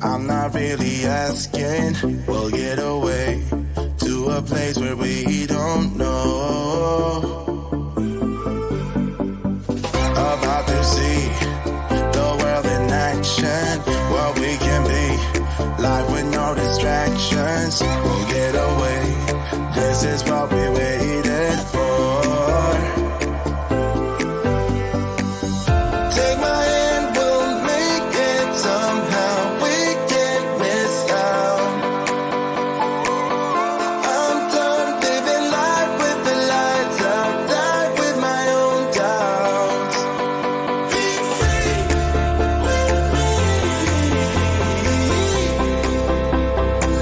I'm not really asking. We'll get away to a place where we don't know. About to see the world in action, what we can be, life with no distractions. We'll get away, this is what we waited for. Take my hand, we'll make it somehow. We can't miss out. I'm done living life with the lights out, die with my own doubts. Be free with me.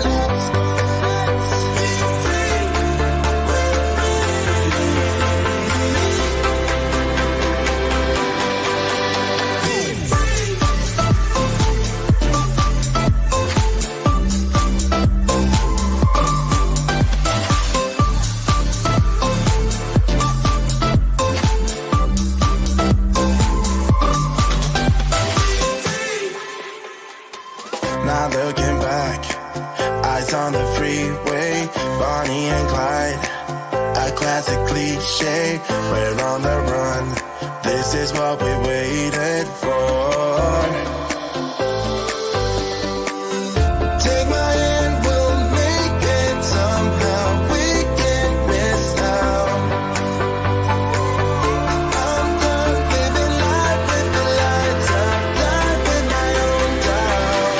Let's be free Not looking back, eyes on the freeway, Bonnie and Clyde, a classic cliche. We're on the run, this is what we waited for. Take my hand, we'll make it somehow. We can't miss out. I'm done living life with the lights out, die with my own doubts.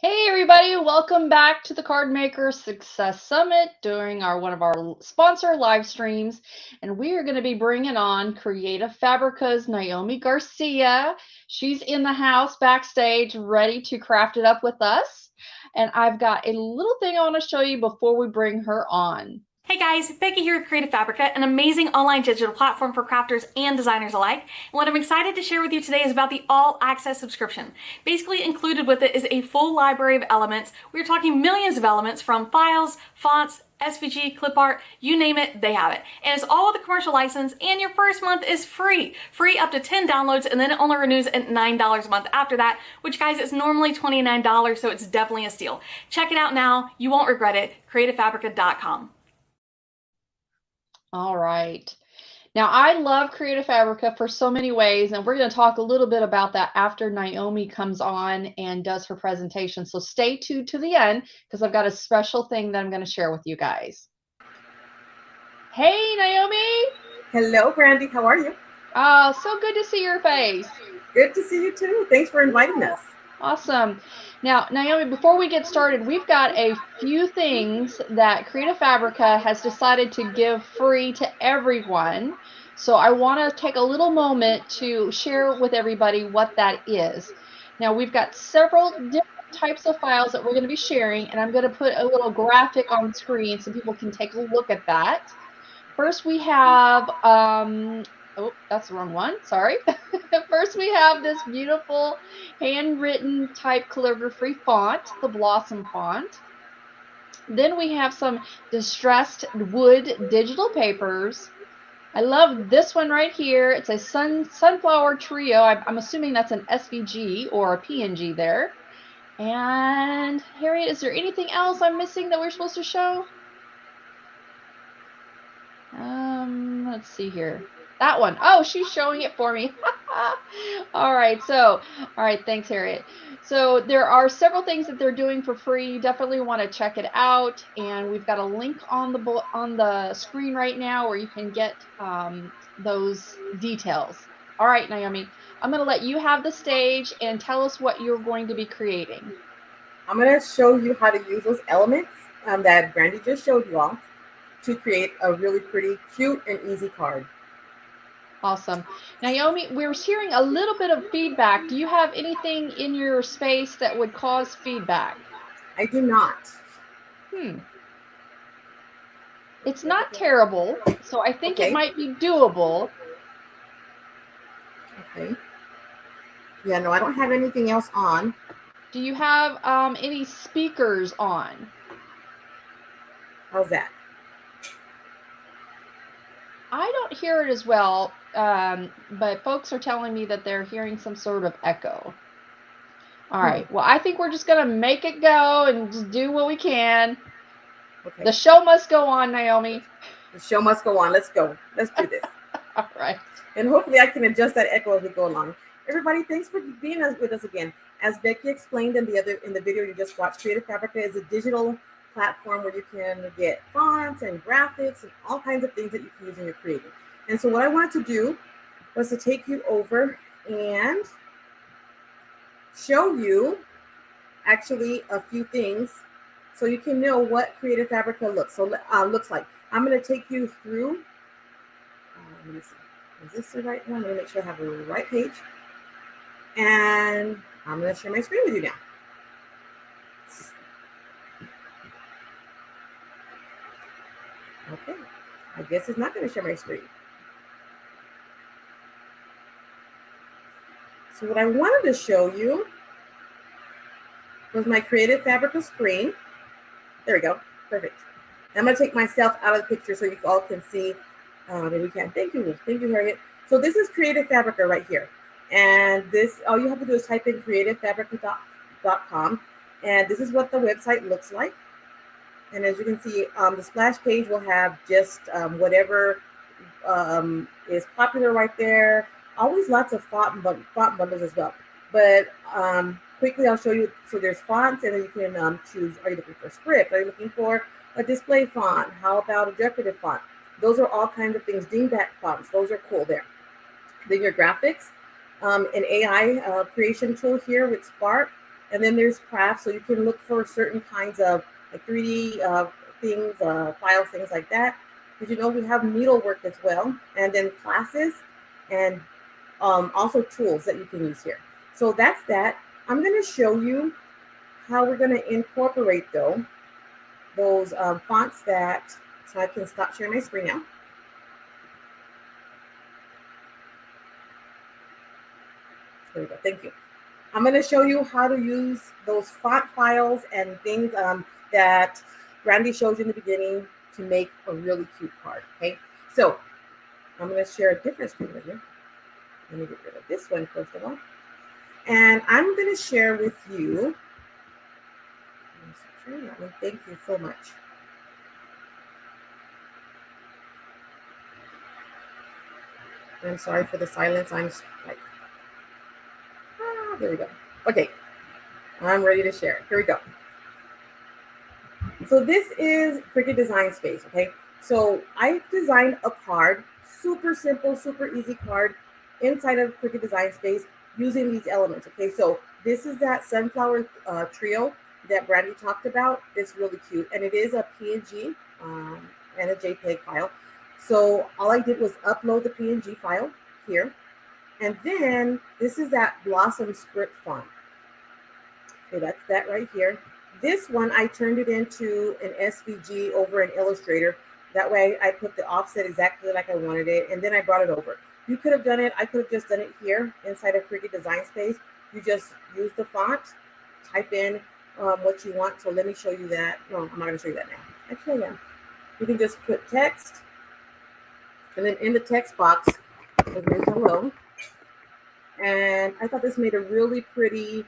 Hey everybody, welcome back to the Card Maker Success Summit during one of our sponsor live streams. And we are going to be bringing on Creative Fabrica's Naomi Garcia. She's in the house backstage ready to craft it up with us. And I've got a little thing I want to show you before we bring her on. Hey guys, Becky here at Creative Fabrica, an amazing online digital platform for crafters and designers alike. And what I'm excited to share with you today is about the All Access subscription. Basically included with it is a full library of elements. We're talking millions of elements from files, fonts, SVG, clip art, you name it, they have it. And it's all with a commercial license, and your first month is free. Free up to 10 downloads, and then it only renews at $9 a month after that, which guys, is normally $29, so it's definitely a steal. Check it out now, you won't regret it, creativefabrica.com. All right. Now, I love Creative Fabrica for so many ways, and we're going to talk a little bit about that after Naomi comes on and does her presentation. So stay tuned to the end because I've got a special thing that I'm going to share with you guys. Hey, Naomi. Hello, Brandy. How are you? Oh, so good to see your face. Good to see you too. Thanks for inviting us. Awesome. Now, Naomi, before we get started, we've got a few things that Creative Fabrica has decided to give free to everyone. So I want to take a little moment to share with everybody what that is. Now, we've got several different types of files that we're going to be sharing, and I'm going to put a little graphic on the screen so people can take a look at that. First, we have, oh, that's the wrong one, sorry. First, we have this beautiful handwritten type calligraphy font, the Blossom font. Then we have some distressed wood digital papers. I love this one right here. It's a sunflower trio. I'm assuming that's an SVG or a PNG there. And Harriet, is there anything else I'm missing that we're supposed to show? Let's see here. That one. Oh, she's showing it for me. All right. So, all right. Thanks, Harriet. So there are several things that they're doing for free. You definitely want to check it out. And we've got a link on the screen right now where you can get those details. All right, Naomi, I'm going to let you have the stage and tell us what you're going to be creating. I'm going to show you how to use those elements that Brandy just showed you all to create a really pretty, cute, and easy card. Awesome. Naomi, we're hearing a little bit of feedback. Do you have anything in your space that would cause feedback? I do not. It's not terrible, so I think Okay. it might be doable. Okay. Yeah, no, I don't have anything else on. Do you have any speakers on? How's that? I don't hear it as well, but folks are telling me that they're hearing some sort of echo. All right. Well, I think we're just going to make it go and just do what we can. Okay. The show must go on, Naomi. The show must go on. Let's go. Let's do this. All right. And hopefully I can adjust that echo as we go along. Everybody, thanks for being with us again. As Becky explained in the video you just watched, Creative Fabrica is a digital platform where you can get fonts and graphics and all kinds of things that you can use in your creating. And so what I wanted to do was to take you over and show you actually a few things so you can know what Creative Fabrica looks like. I'm going to take you through. Let me see. Is this the right one? Let me make sure I have the right page. And I'm going to share my screen with you now. Okay. I guess it's not going to share my screen. So what I wanted to show you was my Creative Fabrica screen. There we go. Perfect. I'm going to take myself out of the picture so you all can see. Maybe we can. Thank you, Harriet. So this is Creative Fabrica right here. And this, all you have to do is type in creativefabrica.com. And this is what the website looks like. And as you can see, the splash page will have just whatever is popular right there. Always lots of font bundles as well. But quickly, I'll show you. So there's fonts, and then you can choose, are you looking for script? Are you looking for a display font? How about a decorative font? Those are all kinds of things. Dingbat fonts, those are cool there. Then your graphics, an AI creation tool here with Spark. And then there's crafts, so you can look for certain kinds of like 3D things, files, things like that. Did you know we have needlework as well? And then classes and also tools that you can use here. So that's that. I'm going to show you how we're going to incorporate those fonts that, so I can stop sharing my screen now. There we go. Thank you. I'm going to show you how to use those font files and things that Brandy showed you in the beginning to make a really cute card. Okay. So I'm going to share a different screen with you. Let me get rid of this one first of all. And I'm going to share with you. Thank you so much. I'm sorry for the silence. I'm like, there we go. Okay, I'm ready to share. Here we go. So this is Cricut Design Space, okay? So I designed a card, super simple, super easy card inside of Cricut Design Space using these elements, okay? So this is that sunflower trio that Brandy talked about. It's really cute, and it is a PNG and a JPEG file. So all I did was upload the PNG file here. And then this is that Blossom script font. Okay, that's that right here. This one, I turned it into an SVG over in Illustrator. That way I put the offset exactly like I wanted it. And then I brought it over. You could have done it. I could have just done it here inside of Cricut Design Space. You just use the font, type in what you want. So let me show you that. No, I'm not going to show you that now. Actually, yeah. You can just put text. And then in the text box, there's hello. And I thought this made a really pretty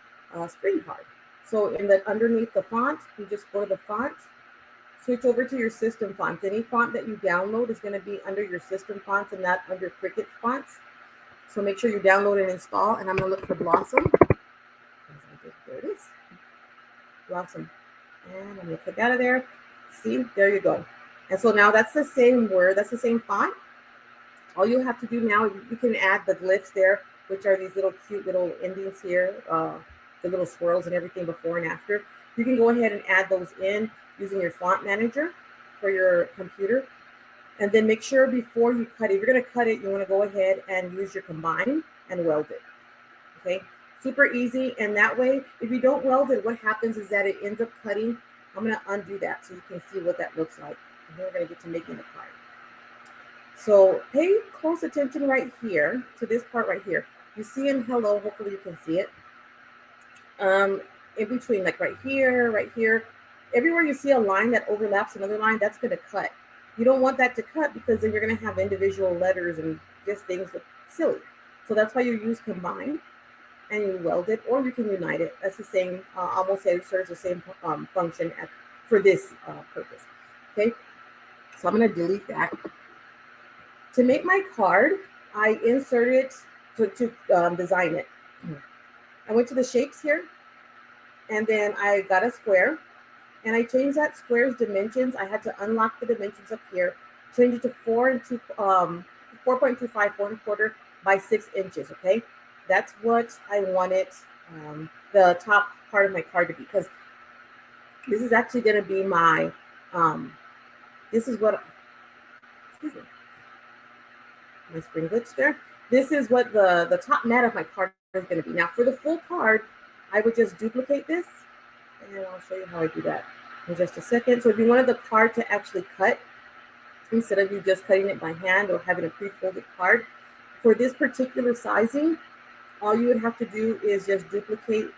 screen card. So in the underneath the font, you just go to the font, switch over to your system fonts. Any font that you download is going to be under your system fonts and not under Cricut fonts. So make sure you download and install. And I'm going to look for Blossom. There it is. Blossom. And I'm going to click out of there. See, there you go. And so now that's the same word. That's the same font. All you have to do now, you can add the glyphs there, which are these little cute little endings here, the little swirls and everything before and after. You can go ahead and add those in using your font manager for your computer. And then make sure before you cut it, if you're going to cut it, you want to go ahead and use your combine and weld it. Okay, super easy. And that way, if you don't weld it, what happens is that it ends up cutting. I'm going to undo that so you can see what that looks like. And then we're going to get to making the card. So pay close attention right here to this part right here. You see in hello, hopefully you can see it. In between, like right here, everywhere you see a line that overlaps another line, that's going to cut. You don't want that to cut because then you're going to have individual letters and just things look silly. So that's why you use combine and you weld it, or you can unite it. That's the same, almost serves the same function for this purpose. Okay, so I'm going to delete that. To make my card, I inserted to design it. I went to the shapes here, and then I got a square, and I changed that square's dimensions. I had to unlock the dimensions up here, change it to 4.25, 4.25 by 6 inches. Okay, that's what I wanted the top part of my card to be, because this is actually going to be my this is what, excuse me, my screen glitch there. This is what the top mat of my card is going to be. Now for the full card, I would just duplicate this, and I'll show you how I do that in just a second. So if you wanted the card to actually cut, instead of you just cutting it by hand or having a pre-folded card, for this particular sizing, all you would have to do is just duplicate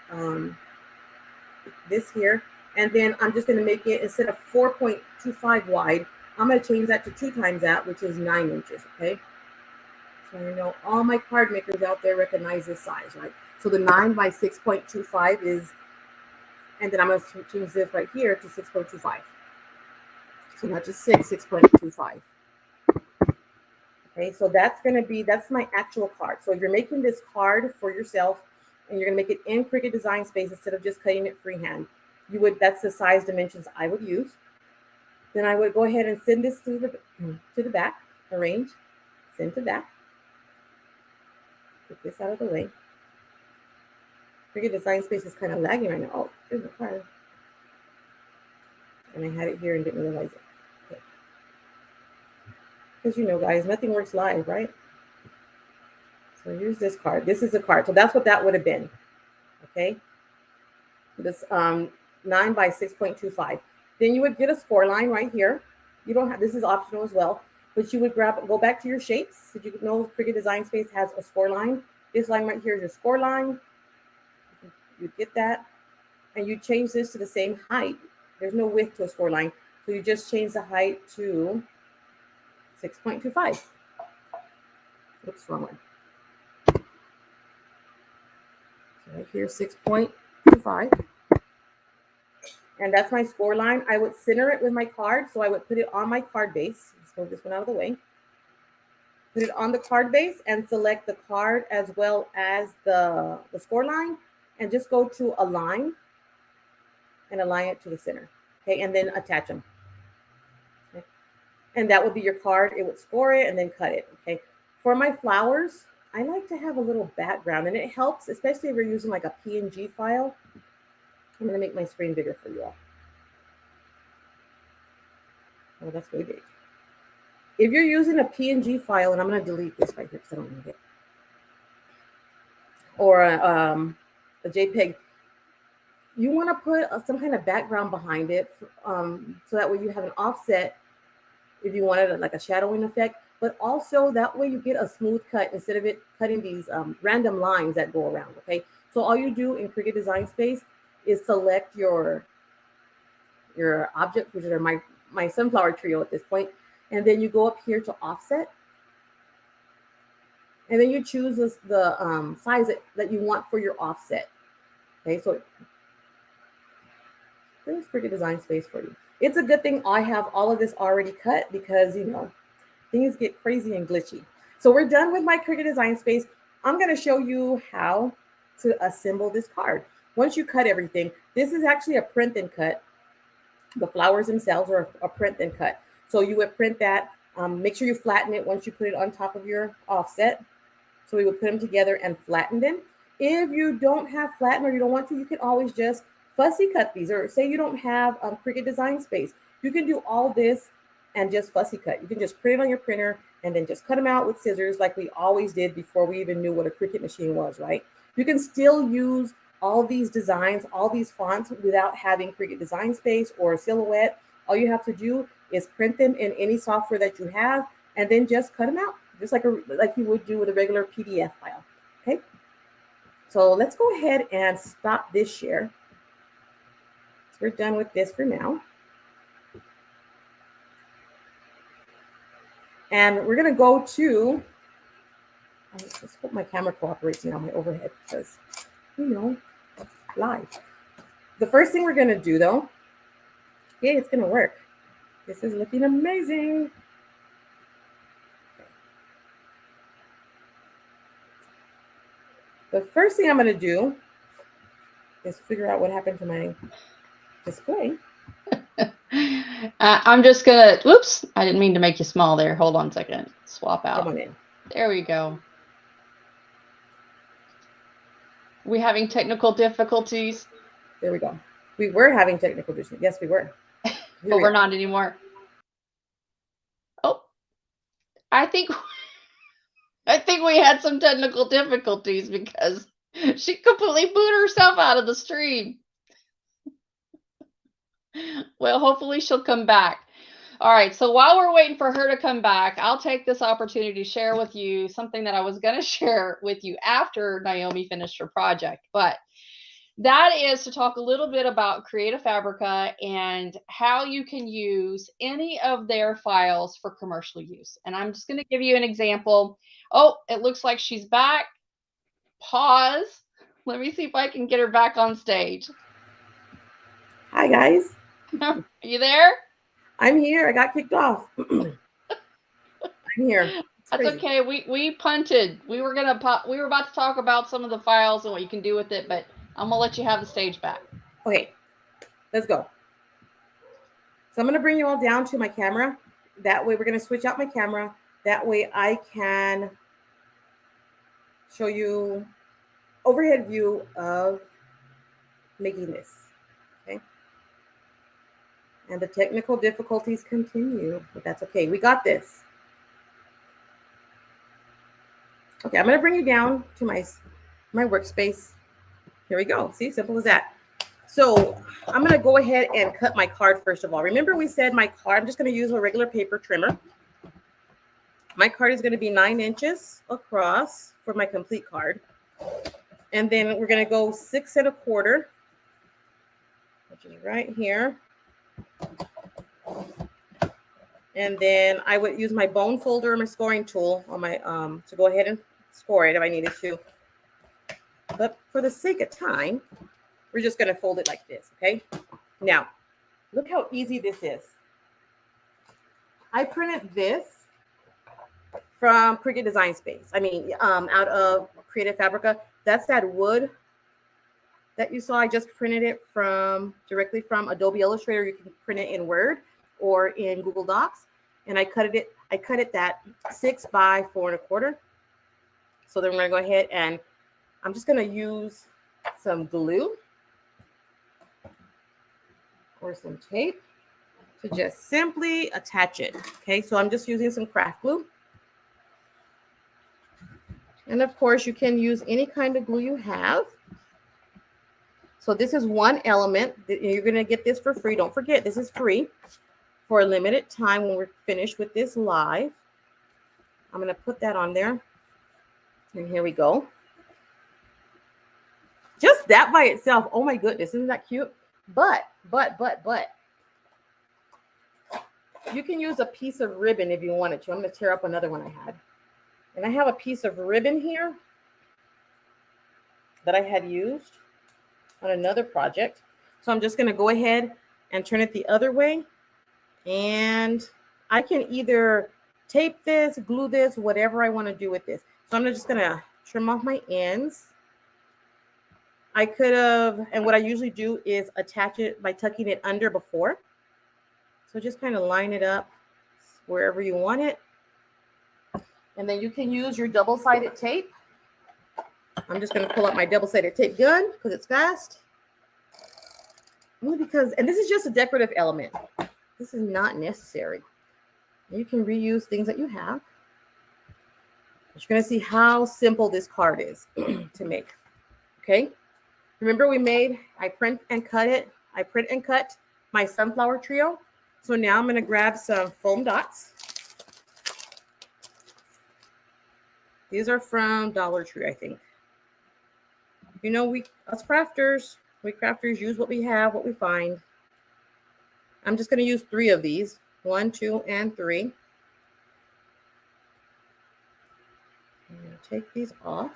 this here. And then I'm just going to make it, instead of 4.25 wide, I'm going to change that to 2 times that, which is 9 inches. Okay. So you know, all my card makers out there recognize this size, right? So the 9 by 6.25 is, and then I'm going to change this right here to 6.25. So not just 6.25. Okay, so that's going to be, that's my actual card. So if you're making this card for yourself and you're going to make it in Cricut Design Space instead of just cutting it freehand, you would, that's the size dimensions I would use. Then I would go ahead and send this to the back, arrange, send to back. Get this out of the way. Cricut Design Space is kind of lagging right now. Oh, there's my card. And I had it here and didn't realize it. Okay. Because you know, guys, nothing works live, right? So here's this card. This is the card. So that's what that would have been. Okay. This 9 by 6.25. Then you would get a score line right here. You don't have, this is optional as well, but you would go back to your shapes. Did you know Cricut Design Space has a score line? This line right here is your score line. You get that, and you change this to the same height. There's no width to a score line, so you just change the height to 6.25. Oops, wrong one. So right here, 6.25. And that's my score line. I would center it with my card. So I would put it on my card base. Let's move this one out of the way. Put it on the card base and select the card as well as the score line, and just go to align and align it to the center. Okay, and then attach them. Okay. And that would be your card. It would score it and then cut it. Okay. For my flowers, I like to have a little background, and it helps, especially if you're using like a PNG file. I'm going to make my screen bigger for you all. Oh, that's way big. If you're using a PNG file, and I'm going to delete this right here because I don't need it, or a JPEG, you want to put some kind of background behind it, so that way you have an offset if you wanted like a shadowing effect, but also that way you get a smooth cut instead of it cutting these random lines that go around. Okay, so all you do in Cricut Design Space is select your object, which are my sunflower trio at this point, and then you go up here to offset, and then you choose the size that you want for your offset. Okay, so there's Cricut Design Space for you. It's a good thing I have all of this already cut because, you know, things get crazy and glitchy. So we're done with my Cricut Design Space. I'm going to show you how to assemble this card. Once you cut everything, this is actually a print and cut. The flowers themselves are a print and cut. So you would print that. Make sure you flatten it once you put it on top of your offset. So we would put them together and flatten them. If you don't have flatten or you don't want to, you can always just fussy cut these. Or say you don't have Cricut Design Space, you can do all this and just fussy cut. You can just print it on your printer and then just cut them out with scissors like we always did before we even knew what a Cricut machine was, right? You can still use all these designs, all these fonts without having Cricut Design Space or Silhouette. All you have to do is print them in any software that you have and then just cut them out, just like you would do with a regular PDF file, okay? So let's go ahead and stop this share. So we're done with this for now. And we're gonna go to, let's hope my camera cooperates now, my overhead, because, you know, live. The first thing we're gonna do though, yeah, it's gonna work. This is looking amazing. The first thing I'm gonna do is figure out what happened to my display. I'm just gonna, whoops, I didn't mean to make you small there. Hold on a second. Swap out. Come on in. There we go. We having technical difficulties? There we go. We were having technical difficulties. Yes, we were. But we're not anymore. Oh, I think we had some technical difficulties because she completely booted herself out of the stream. Well, hopefully she'll come back. All right, so while we're waiting for her to come back, I'll take this opportunity to share with you something that I was going to share with you after Naomi finished her project. But that is to talk a little bit about Creative Fabrica and how you can use any of their files for commercial use. And I'm just going to give you an example. Oh, it looks like she's back. Pause. Let me see if I can get her back on stage. Hi, guys. Are you there? I'm here. I got kicked off. I'm here. That's okay. We punted. We were about to talk about some of the files and what you can do with it, but I'm gonna let you have the stage back. Okay, let's go. So I'm gonna bring you all down to my camera. That way we're gonna switch out my camera. That way I can show you overhead view of making this, okay? And the technical difficulties continue, but that's okay. We got this. Okay, I'm gonna bring you down to my workspace. Here we go. See, simple as that. So I'm gonna go ahead and cut my card first of all. Remember we said my card, I'm just gonna use a regular paper trimmer. My card is gonna be 9 inches across for my complete card. And then we're gonna go 6 1/4, which is right here. And then I would use my bone folder or my scoring tool on my to go ahead and score it if I needed to. But for the sake of time, we're just going to fold it like this, okay? Now, look how easy this is. I printed this from Cricut Design Space. I mean, out of Creative Fabrica. That's that wood that you saw. I just printed it directly from Adobe Illustrator. You can print it in Word or in Google Docs. And I cut it that 6 by 4 1/4. So then we're going to go ahead and I'm just going to use some glue or some tape to just simply attach it. Okay, so I'm just using some craft glue. And of course, you can use any kind of glue you have. So this is one element. You're going to get this for free. Don't forget, this is free for a limited time when we're finished with this live. I'm going to put that on there. And here we go. Just that by itself. Oh my goodness, isn't that cute? But you can use a piece of ribbon if you wanted to. I'm going to tear up another one I had. And I have a piece of ribbon here that I had used on another project. So I'm just going to go ahead and turn it the other way And I can either tape this, glue this, whatever I want to do with this. So I'm just going to trim off my ends. I could have, and what I usually do is attach it by tucking it under before. So just kind of line it up wherever you want it. And then you can use your double-sided tape. I'm just going to pull out my double-sided tape gun because it's fast. Only because, and this is just a decorative element. This is not necessary. You can reuse things that you have. But you're going to see how simple this card is to make. Okay. Remember I print and cut it. I print and cut my sunflower trio. So now I'm going to grab some foam dots. These are from Dollar Tree, I think. You know, us crafters use what we have, what we find. I'm just going to use 3 of these. 1, 2, and 3. I'm going to take these off.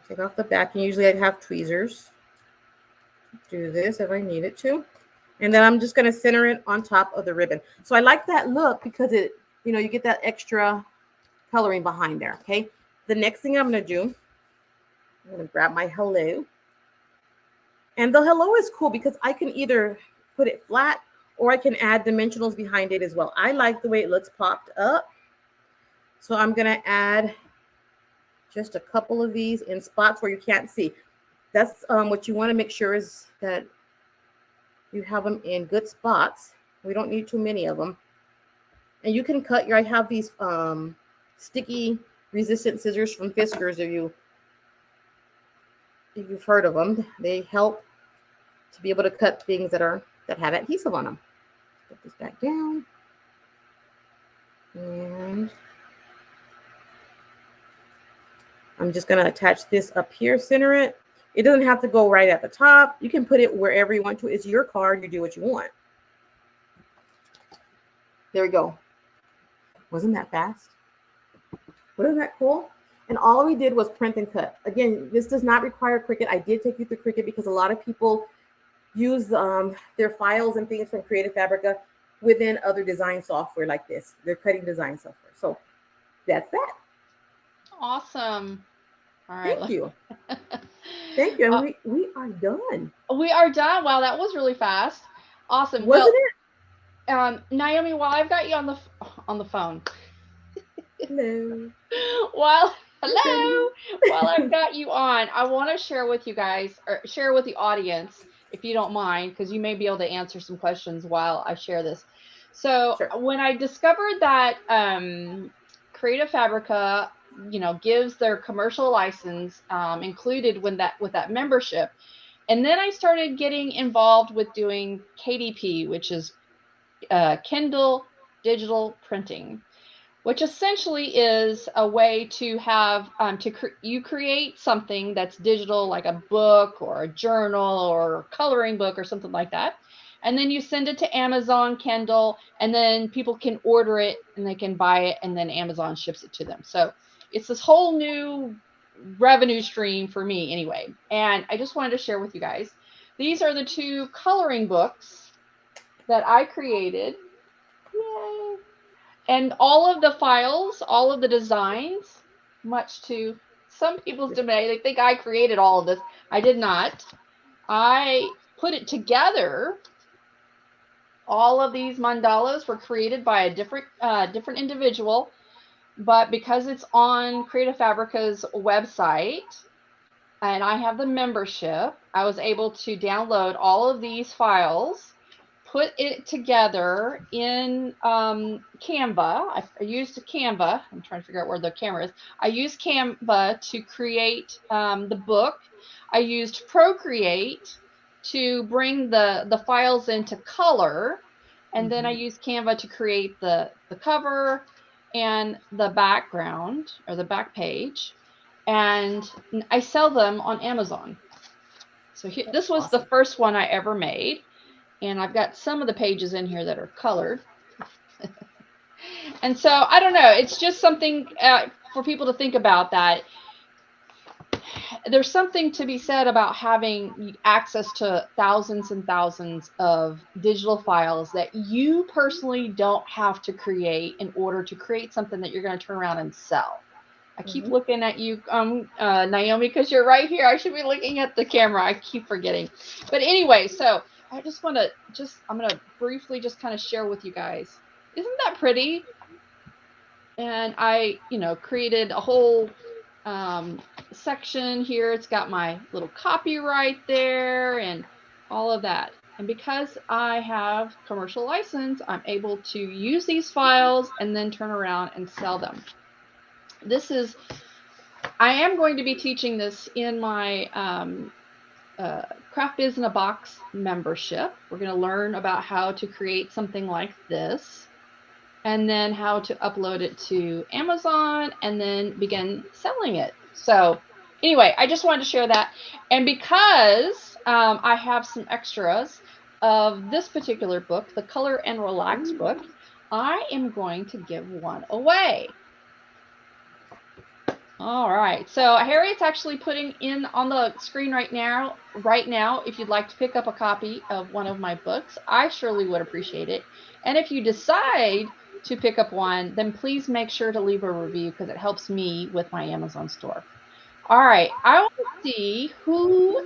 Take off the back. And usually I'd have tweezers. Do this if I needed to. And then I'm just going to center it on top of the ribbon. So I like that look because it, you know, you get that extra coloring behind there. Okay. The next thing I'm going to do, I'm going to grab my hello. And the hello is cool because I can either put it flat or I can add dimensionals behind it as well. I like the way it looks popped up. So I'm going to add just a couple of these in spots where you can't see. That's what you want to make sure is that you have them in good spots. We don't need too many of them. And you can cut I have these sticky resistant scissors from Fiskars if you've heard of them. They help to be able to cut things that have adhesive on them. Put this back down. And I'm just going to attach this up here, center it. It doesn't have to go right at the top. You can put it wherever you want to. It's your card. You do what you want. There we go. Wasn't that fast? Wasn't that cool? And all we did was print and cut. Again, this does not require Cricut. I did take you through Cricut because a lot of people use their files and things from Creative Fabrica within other design software like this. They're cutting design software. So that's that. Awesome. All right. Thank you. Thank you. And we are done. We are done. Wow, that was really fast. Awesome. Wasn't it? Naomi, while I've got you on the phone. Hello. While I've got you on, I want to share with you guys, or share with the audience, if you don't mind, because you may be able to answer some questions while I share this. So Sure. When I discovered that Creative Fabrica, gives their commercial license included with that membership, and then I started getting involved with doing KDP, which is Kindle digital printing, which essentially is a way to have you create something that's digital, like a book or a journal or a coloring book or something like that. And then you send it to Amazon Kindle, and then people can order it and they can buy it, and then Amazon ships it to them. So it's this whole new revenue stream for me anyway. And I just wanted to share with you guys. These are the 2 coloring books that I created. Yay. And all of the files, all of the designs, much to some people's dismay, they think I created all of this. I did not. I put it together. All of these mandalas were created by a different individual, but because it's on Creative Fabrica's website and I have the membership, I was able to download all of these files, put it together in Canva. I used Canva. I'm trying to figure out where the camera is. I used Canva to create the book. I used Procreate to bring the files into color. And then I used Canva to create the cover and the background or the back page. And I sell them on Amazon. So this was awesome. The first one I ever made. And I've got some of the pages in here that are colored. And so, I don't know, it's just something for people to think about, that there's something to be said about having access to thousands and thousands of digital files that you personally don't have to create in order to create something that you're going to turn around and sell. I keep looking at you, Naomi, because you're right here. I should be looking at the camera. I keep forgetting. But anyway, so I just want to I'm going to briefly just kind of share with you guys. Isn't that pretty? And I, created a whole section here. It's got my little copyright there and all of that. And because I have commercial license, I'm able to use these files and then turn around and sell them. I am going to be teaching this in my Craft Biz in a Box membership. We're going to learn about how to create something like this, and then how to upload it to Amazon and then begin selling it. So anyway, I just wanted to share that. And because I have some extras of this particular book, the Color and Relax book, I am going to give one away. All right, so Harriet's actually putting in on the screen right now, if you'd like to pick up a copy of one of my books, I surely would appreciate it. And if you decide to pick up one, then please make sure to leave a review because it helps me with my Amazon store. All right, I want to see who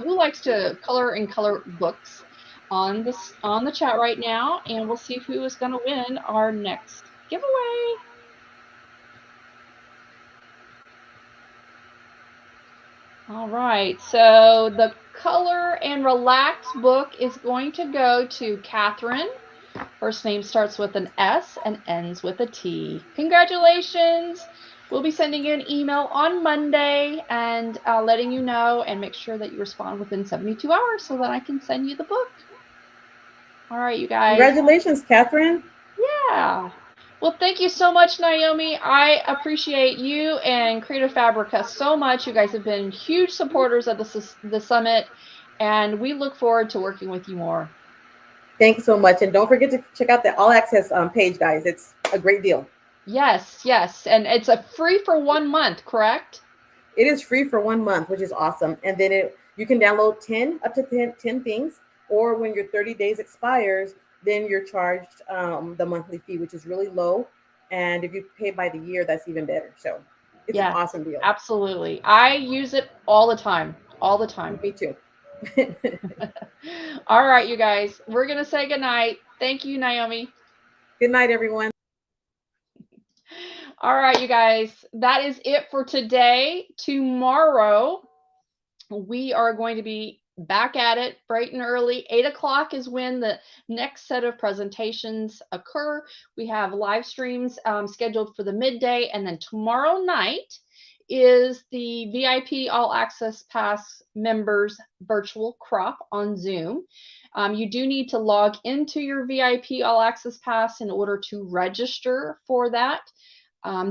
likes to color and color books on the chat right now, and we'll see who is going to win our next giveaway. All right, so the Color and Relax book is going to go to Catherine. First name starts with an S and ends with a T. Congratulations. We'll be sending you an email on Monday and letting you know, and make sure that you respond within 72 hours so that I can send you the book. All right, you guys. Congratulations, Catherine. Yeah. Well, thank you so much, Naomi. I appreciate you and Creative Fabrica so much. You guys have been huge supporters of the summit, and we look forward to working with you more. Thanks so much. And don't forget to check out the All Access page, guys. It's a great deal. Yes, yes. And it's a free for 1 month, correct? It is free for 1 month, which is awesome. And then you can download 10 things, or when your 30 days expires, then you're charged the monthly fee, which is really low. And if you pay by the year, that's even better. So it's an awesome deal. Absolutely. I use it all the time. All the time. Me too. All right, you guys. We're going to say goodnight. Thank you, Naomi. Good night, everyone. All right, you guys. That is it for today. Tomorrow, we are going to be back at it bright and early. 8 o'clock is when the next set of presentations occur. We have live streams scheduled for the midday, and then tomorrow night is the VIP All Access Pass members virtual crop on Zoom. You do need to log into your VIP All Access Pass in order to register for that.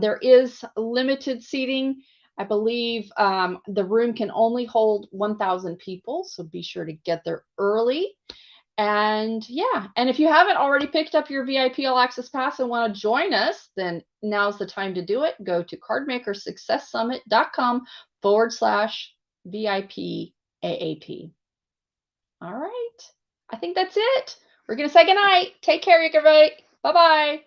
There is limited seating. I believe the room can only hold 1,000 people, so be sure to get there early. And yeah, and if you haven't already picked up your VIP All Access Pass and want to join us, then now's the time to do it. Go to cardmakersuccesssummit.com/VIP AAP. All right, I think that's it. We're going to say goodnight. Take care, everybody. Bye-bye.